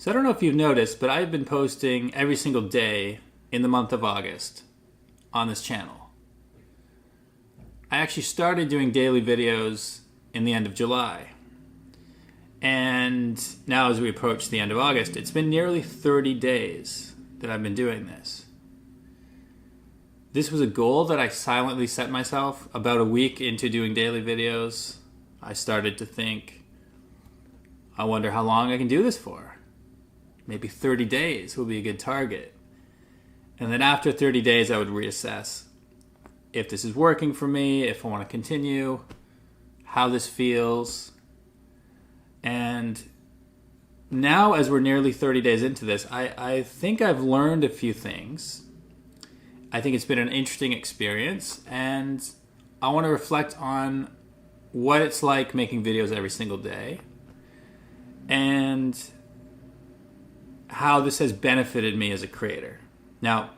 So I don't know if you've noticed, but I've been posting every single day in the month of August on this channel. I actually started doing daily videos in the end of July. And now as we approach the end of August, it's been nearly 30 days that I've been doing this. This was a goal that I silently set myself about a week into doing daily videos. I started to think, I wonder how long I can do this for. Maybe 30 days will be a good target. And then after 30 days, I would reassess if this is working for me, if I want to continue, how this feels. And now, as we're nearly 30 days into this, I think I've learned a few things. I think it's been an interesting experience, and I want to reflect on what it's like making videos every single day and how this has benefited me as a creator. Now,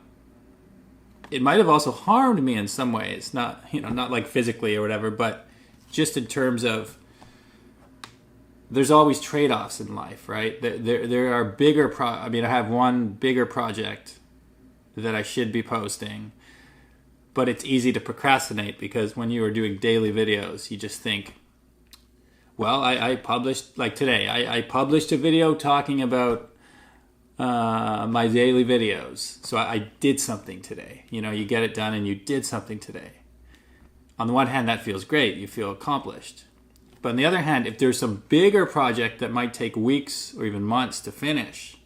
it might have also harmed me in some ways, not like physically or whatever, but just in terms of there's always trade-offs in life, right? There are bigger I have one bigger project that I should be posting, but it's easy to procrastinate because when you are doing daily videos, you just think, well, I published, like today, I published a video talking about my daily videos. So I did something today. You get it done and you did something today. On the one hand, that feels great. You feel accomplished. But on the other hand, if there's some bigger project that might take weeks or even months to finish,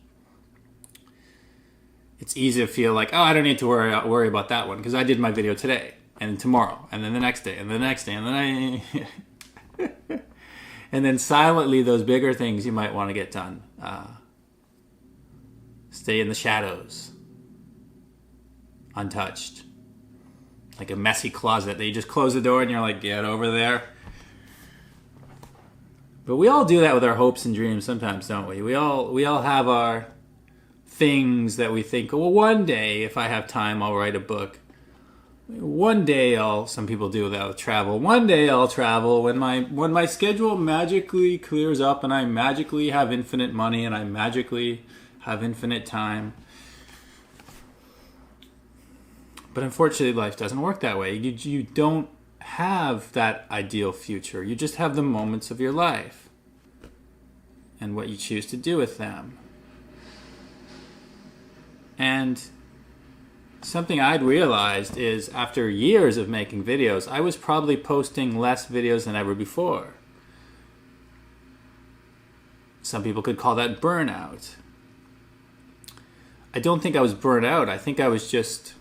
it's easy to feel like, oh, I don't need to worry about that one because I did my video today and tomorrow and then the next day and the next day and then and then silently those bigger things you might want to get done stay in the shadows, untouched, like a messy closet that you just close the door and you're like, get over there. But we all do that with our hopes and dreams sometimes, don't we? We all have our things that we think, well, one day if I have time, I'll write a book. One day some people do that with travel. One day I'll travel when my schedule magically clears up and I magically have infinite money and I magically have infinite time. But unfortunately, life doesn't work that way. You don't have that ideal future. You just have the moments of your life and what you choose to do with them. And something I'd realized is after years of making videos, I was probably posting less videos than ever before. Some people could call that burnout. I don't think I was burnt out. I think I was just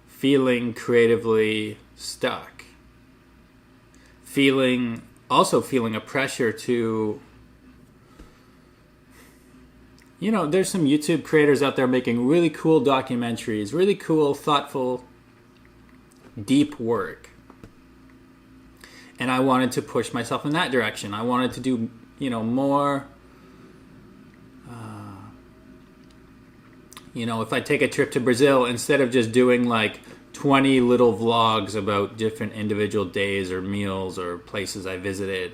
feeling creatively stuck. Feeling a pressure to, there's some YouTube creators out there making really cool documentaries, really cool, thoughtful, deep work. And I wanted to push myself in that direction. I wanted to do, more. If I take a trip to Brazil, instead of just doing like 20 little vlogs about different individual days or meals or places I visited,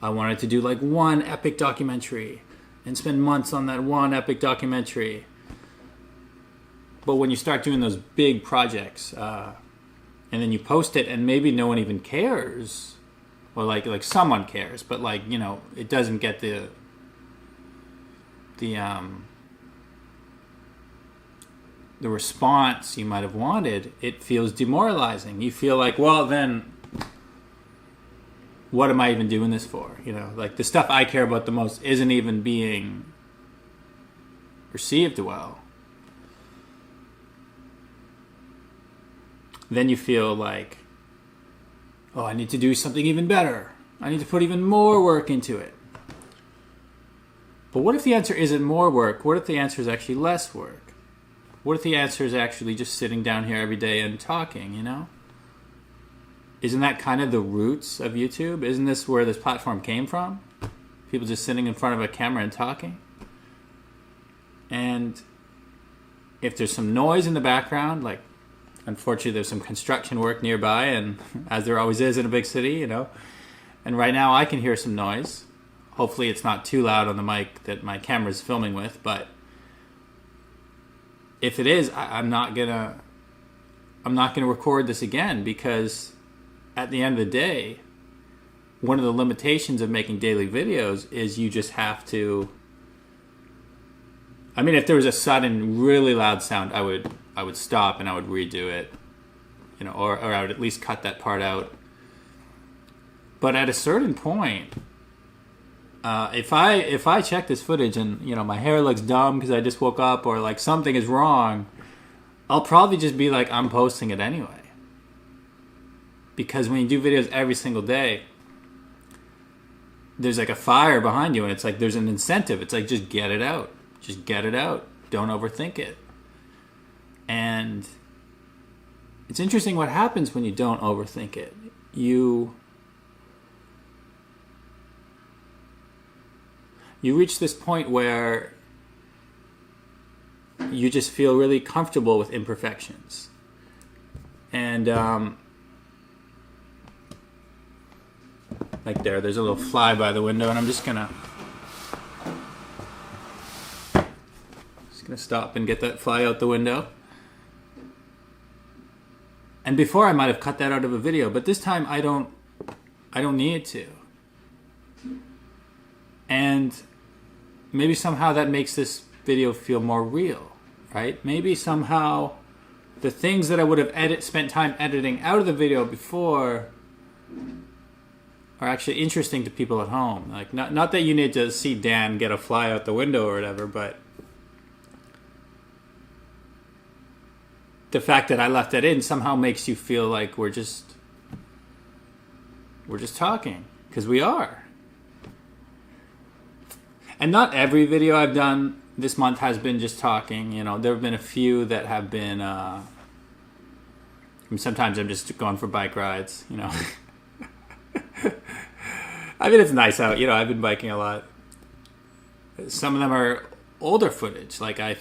I wanted to do like one epic documentary and spend months on that one epic documentary. But when you start doing those big projects, and then you post it and maybe no one even cares, or like someone cares, but it doesn't get the response you might have wanted, it feels demoralizing. You feel like, well, then what am I even doing this for? The stuff I care about the most isn't even being received well. Then you feel like, oh, I need to do something even better. I need to put even more work into it. But what if the answer isn't more work? What if the answer is actually less work? What if the answer is actually just sitting down here every day and talking, Isn't that kind of the roots of YouTube? Isn't this where this platform came from? People just sitting in front of a camera and talking? And if there's some noise in the background, like unfortunately there's some construction work nearby, and as there always is in a big city, and right now I can hear some noise. Hopefully it's not too loud on the mic that my camera's filming with, but if it is, I'm not gonna record this again, because at the end of the day, one of the limitations of making daily videos is you just have to. I mean, if there was a sudden really loud sound, I would stop and I would redo it, or I would at least cut that part out. But at a certain point, if I check this footage and my hair looks dumb because I just woke up, or like something is wrong, I'll probably just be like, I'm posting it anyway. Because when you do videos every single day, there's like a fire behind you, and it's like there's an incentive. It's like, just get it out. Just get it out. Don't overthink it. And it's interesting what happens when you don't overthink it. You reach this point where you just feel really comfortable with imperfections. And like there's a little fly by the window, and I'm just gonna stop and get that fly out the window. And before I might have cut that out of a video, but this time I don't need to. And maybe somehow that makes this video feel more real, right? Maybe somehow the things that I would have spent time editing out of the video before are actually interesting to people at home. Like, not that you need to see Dan get a fly out the window or whatever, but the fact that I left that in somehow makes you feel like we're just talking, because we are. And not every video I've done this month has been just talking. There have been a few that have been. Sometimes I'm just going for bike rides. I mean, it's nice out. I've been biking a lot. Some of them are older footage. Like I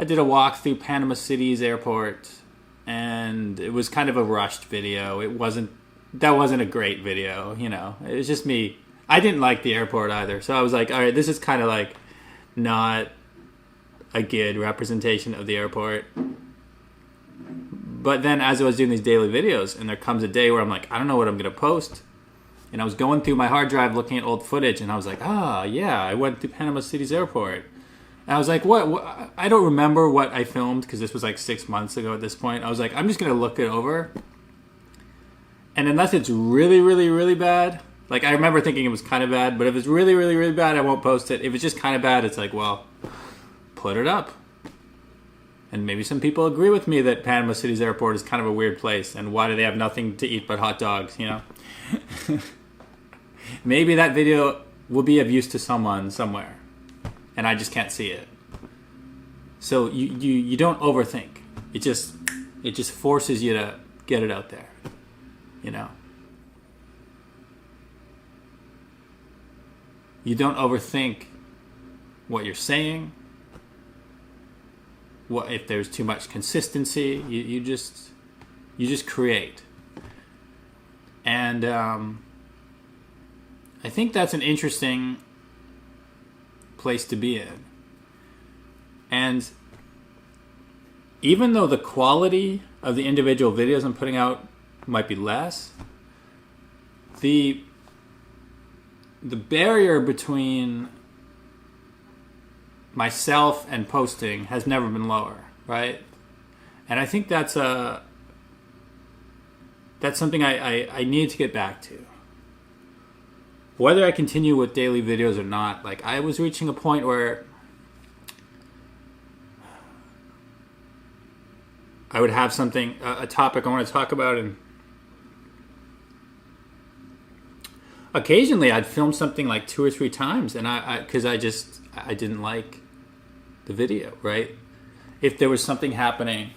did a walk through Panama City's airport, and it was kind of a rushed video. That wasn't a great video. It was just me. I didn't like the airport either, so I was like, all right, this is kind of like not a good representation of the airport. But then as I was doing these daily videos, and there comes a day where I'm like, I don't know what I'm going to post. And I was going through my hard drive looking at old footage, and I was like, yeah, I went through Panama City's airport. And I was like, what? I don't remember what I filmed, because this was like 6 months ago at this point. I was like, I'm just going to look it over. And unless it's really, really, really bad, like I remember thinking it was kind of bad, but if it's really, really, really bad, I won't post it. If it's just kind of bad, it's like, well, put it up. And maybe some people agree with me that Panama City's airport is kind of a weird place, and why do they have nothing to eat but hot dogs, Maybe that video will be of use to someone somewhere, and I just can't see it. So you don't overthink. It just forces you to get it out there, You don't overthink what you're saying. What if there's too much consistency? You just create. And I think that's an interesting place to be in. And even though the quality of the individual videos I'm putting out might be less, the barrier between myself and posting has never been lower, right? And I think that's something I need to get back to. Whether I continue with daily videos or not, like I was reaching a point where I would have something, a topic I want to talk about, and occasionally I'd film something like 2 or 3 times, and because I didn't like the video, right? If there was something happening,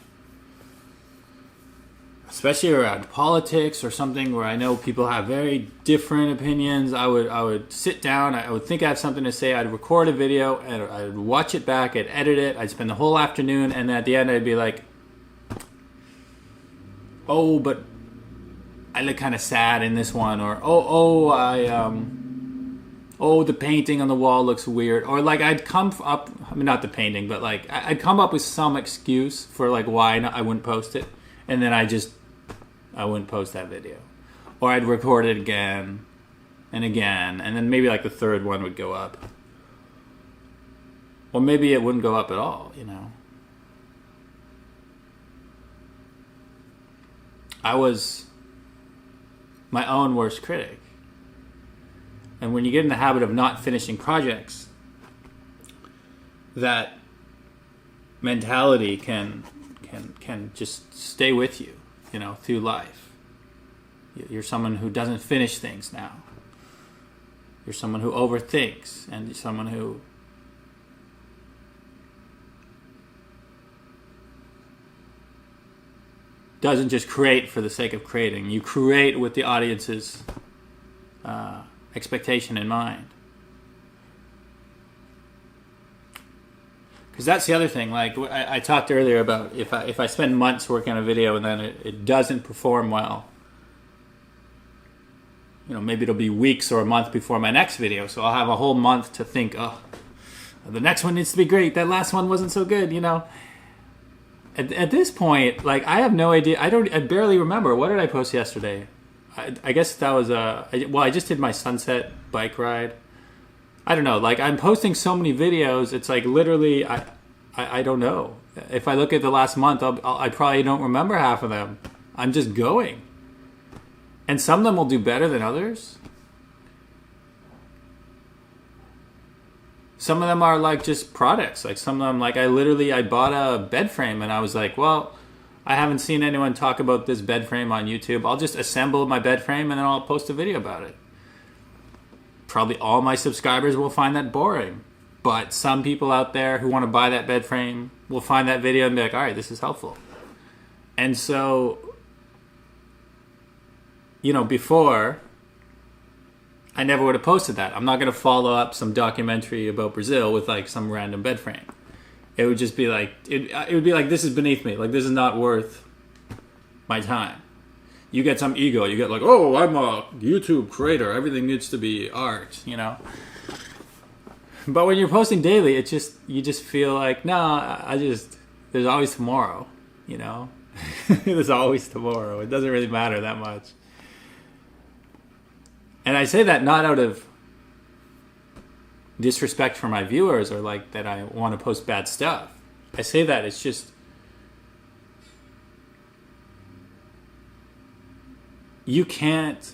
especially around politics or something where I know people have very different opinions, I would sit down, I would think I have something to say, I'd record a video, and I'd watch it back, I'd edit it, I'd spend the whole afternoon, and then at the end I'd be like, oh, but I look kind of sad in this one, or I oh, the painting on the wall looks weird. Or like I'd come up, I mean, not the painting, but like I'd come up with some excuse for like why I wouldn't post it. And then I wouldn't post that video. Or I'd record it again and again. And then maybe like the third one would go up. Or maybe it wouldn't go up at all, you know. I was my own worst critic. And when you get in the habit of not finishing projects, that mentality can just stay with you, you know, through life. You're someone who doesn't finish things now. You're someone who overthinks, and you're someone who doesn't just create for the sake of creating. You create with the audience's expectation in mind. Because that's the other thing. Like I talked earlier about if I spend months working on a video and then it doesn't perform well, you know, maybe it'll be weeks or a month before my next video. So I'll have a whole month to think, oh, the next one needs to be great. That last one wasn't so good, you know. At this point, like, I have no idea. I barely remember. What did I post yesterday? I guess that was I just did my sunset bike ride. I don't know. Like, I'm posting so many videos. It's like literally, I don't know. If I look at the last month, I probably don't remember half of them. I'm just going. And some of them will do better than others. Some of them are like just products. Like some of them, like I bought a bed frame and I was like, well, I haven't seen anyone talk about this bed frame on YouTube. I'll just assemble my bed frame and then I'll post a video about it. Probably all my subscribers will find that boring. But some people out there who want to buy that bed frame will find that video and be like, all right, this is helpful. And so, you know, before, I never would have posted that. I'm not going to follow up some documentary about Brazil with like some random bed frame. It would just be like, it would be like, this is beneath me. Like, this is not worth my time. You get some ego. You get like, oh, I'm a YouTube creator. Everything needs to be art, you know? But when you're posting daily, you just feel like, no, there's always tomorrow, you know? There's always tomorrow. It doesn't really matter that much. And I say that not out of disrespect for my viewers or like that I want to post bad stuff. I say that it's just, you can't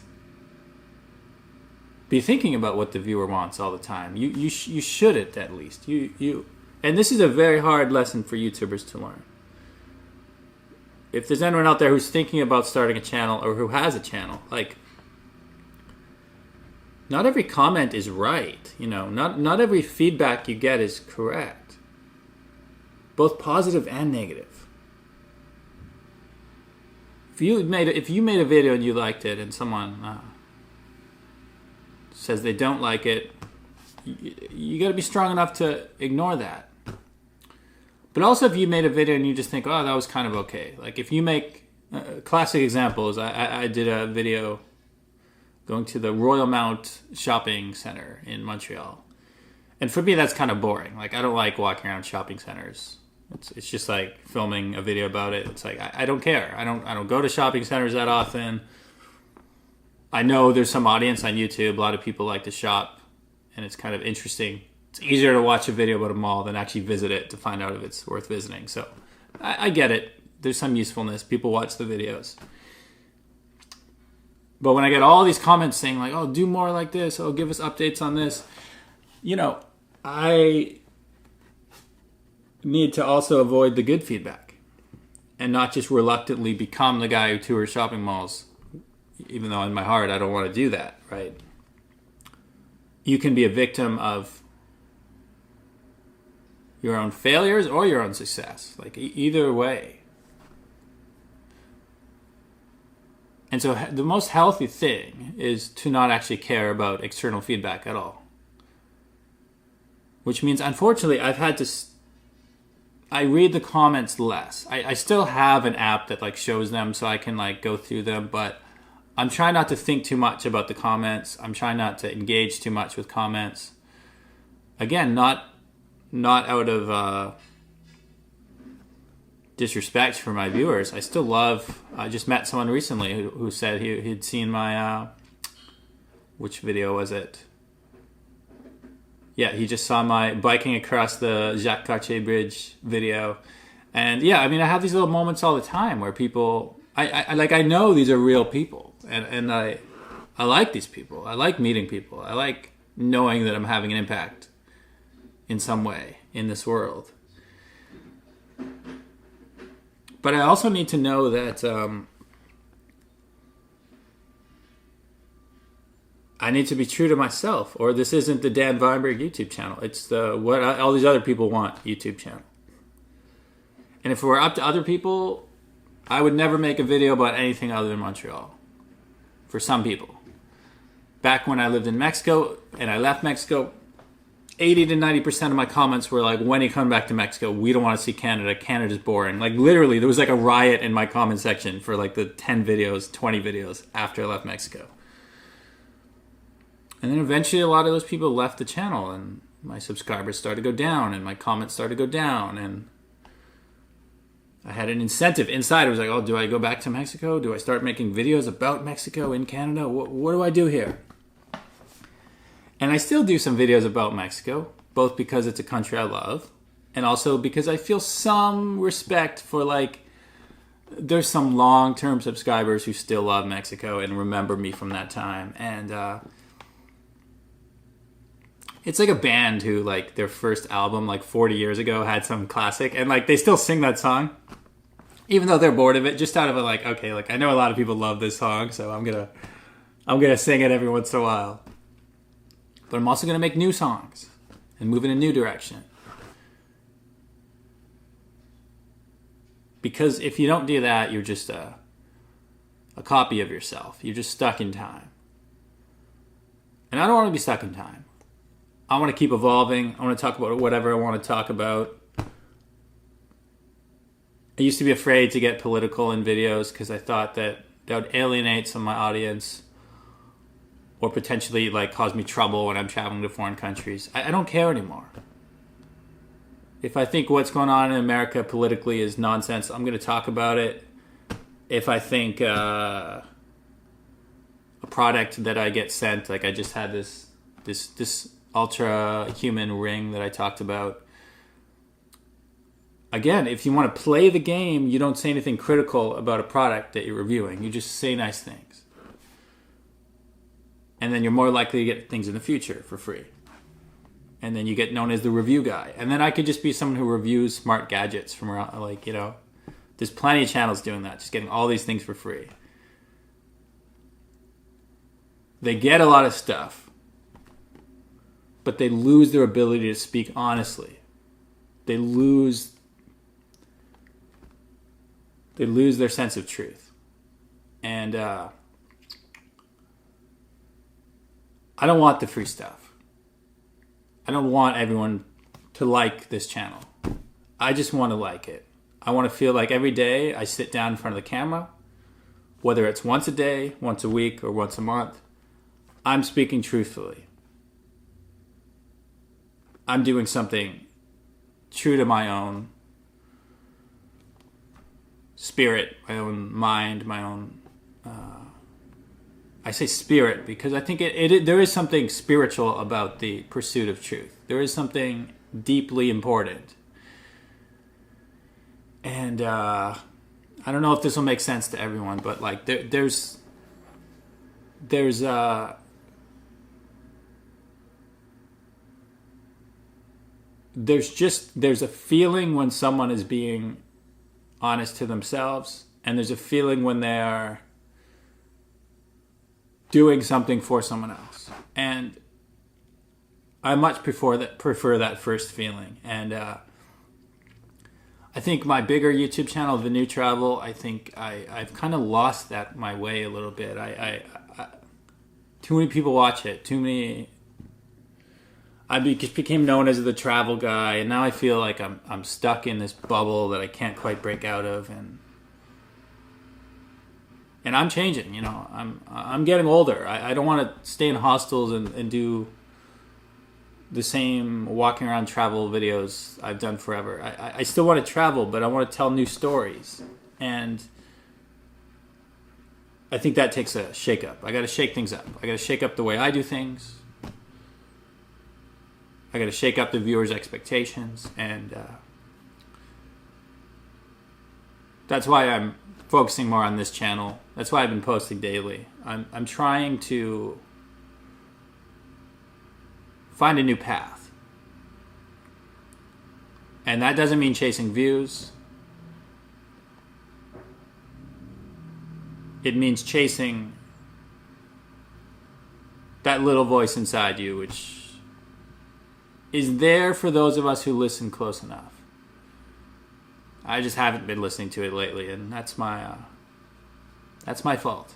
be thinking about what the viewer wants all the time. You shouldn't, at least. And this is a very hard lesson for YouTubers to learn. If there's anyone out there who's thinking about starting a channel or who has a channel, like, not every comment is right, you know. Not every feedback you get is correct. Both positive and negative. If you made a video and you liked it and someone says they don't like it, you got to be strong enough to ignore that. But also if you made a video and you just think, oh, that was kind of okay. Like if you make, classic examples, I did a video going to the Royal Mount shopping center in Montreal. And for me, that's kind of boring. Like, I don't like walking around shopping centers. It's just like filming a video about it. It's like, I don't care. I don't go to shopping centers that often. I know there's some audience on YouTube. A lot of people like to shop, and it's kind of interesting. It's easier to watch a video about a mall than actually visit it to find out if it's worth visiting. So I get it. There's some usefulness. People watch the videos. But when I get all these comments saying like, oh, do more like this, oh, give us updates on this, you know, I need to also avoid the good feedback and not just reluctantly become the guy who tours shopping malls, even though in my heart I don't want to do that, right? You can be a victim of your own failures or your own success, like either way. And so the most healthy thing is to not actually care about external feedback at all. Which means, unfortunately, I've had to... I read the comments less. I still have an app that like shows them so I can like go through them, but I'm trying not to think too much about the comments. I'm trying not to engage too much with comments. Again, not out of disrespect for my viewers. I still love. I just met someone recently who said he'd seen my which video was it? Yeah, he just saw my biking across the Jacques Cartier Bridge video. And yeah, I mean, I have these little moments all the time where people, I know these are real people, and I like these people. I like meeting people. I like knowing that I'm having an impact in some way in this world. But I also need to know that I need to be true to myself, or this isn't the Dan Weinberg YouTube channel. It's what all these other people want YouTube channel. And if it were up to other people, I would never make a video about anything other than Montreal. For some people. Back when I lived in Mexico and I left Mexico, 80 to 90% of my comments were like, when you come back to Mexico, we don't want to see Canada. Canada's boring. Like literally, there was like a riot in my comment section for like the 10 videos, 20 videos after I left Mexico. And then eventually a lot of those people left the channel and my subscribers started to go down and my comments started to go down, and I had an incentive inside. I was like, oh, do I go back to Mexico? Do I start making videos about Mexico in Canada? What do I do here? And I still do some videos about Mexico, both because it's a country I love and also because I feel some respect for, like, there's some long-term subscribers who still love Mexico and remember me from that time. And it's like a band who, like, their first album, like, 40 years ago had some classic, and, like, they still sing that song, even though they're bored of it, just out of a, like, okay, like, I know a lot of people love this song, so I'm gonna sing it every once in a while. But I'm also gonna make new songs and move in a new direction. Because if you don't do that, you're just a copy of yourself. You're just stuck in time. And I don't want to be stuck in time. I want to keep evolving. I want to talk about whatever I want to talk about. I used to be afraid to get political in videos because I thought that would alienate some of my audience or potentially, like, cause me trouble when I'm traveling to foreign countries. I don't care anymore. If I think what's going on in America politically is nonsense, I'm going to talk about it. If I think a product that I get sent, like I just had this ultra human ring that I talked about. Again, if you want to play the game, you don't say anything critical about a product that you're reviewing. You just say nice things. And then you're more likely to get things in the future for free. And then you get known as the review guy. And then I could just be someone who reviews smart gadgets from around, like, you know, there's plenty of channels doing that, just getting all these things for free. They get a lot of stuff, but they lose their ability to speak honestly. They lose their sense of truth. And I don't want the free stuff. I don't want everyone to like this channel. I just want to like it. I want to feel like every day I sit down in front of the camera, whether it's once a day, once a week, or once a month, I'm speaking truthfully. I'm doing something true to my own spirit, my own mind, my own... I say spirit because I think there is something spiritual about the pursuit of truth. There is something deeply important. And I don't know if this will make sense to everyone, but like there's a feeling when someone is being honest to themselves, and there's a feeling when they're doing something for someone else. And I much prefer that first feeling. And I think my bigger YouTube channel, The New Travel, I think I've kind of lost that my way a little bit. I too many people watch it. I became known as the travel guy, and now I feel like I'm stuck in this bubble that I can't quite break out of. And And I'm changing, you know. I'm getting older. I don't want to stay in hostels and do the same walking around travel videos I've done forever. I still want to travel, but I want to tell new stories. And I think that takes a shake-up. I got to shake things up. I got to shake up the way I do things. I got to shake up the viewers' expectations. And that's why I'm focusing more on this channel. That's why I've been posting daily. I'm trying to find a new path. And that doesn't mean chasing views. It means chasing that little voice inside you, which is there for those of us who listen close enough. I just haven't been listening to it lately, and that's my fault.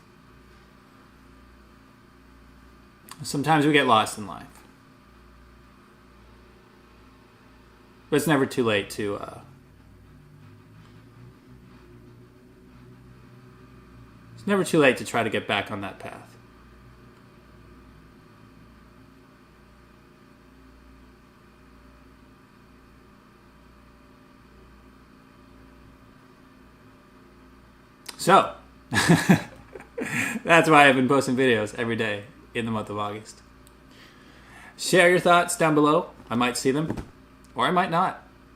Sometimes we get lost in life. But it's never too late to try to get back on that path. So, that's why I've been posting videos every day in the month of August. Share your thoughts down below. I might see them, or I might not.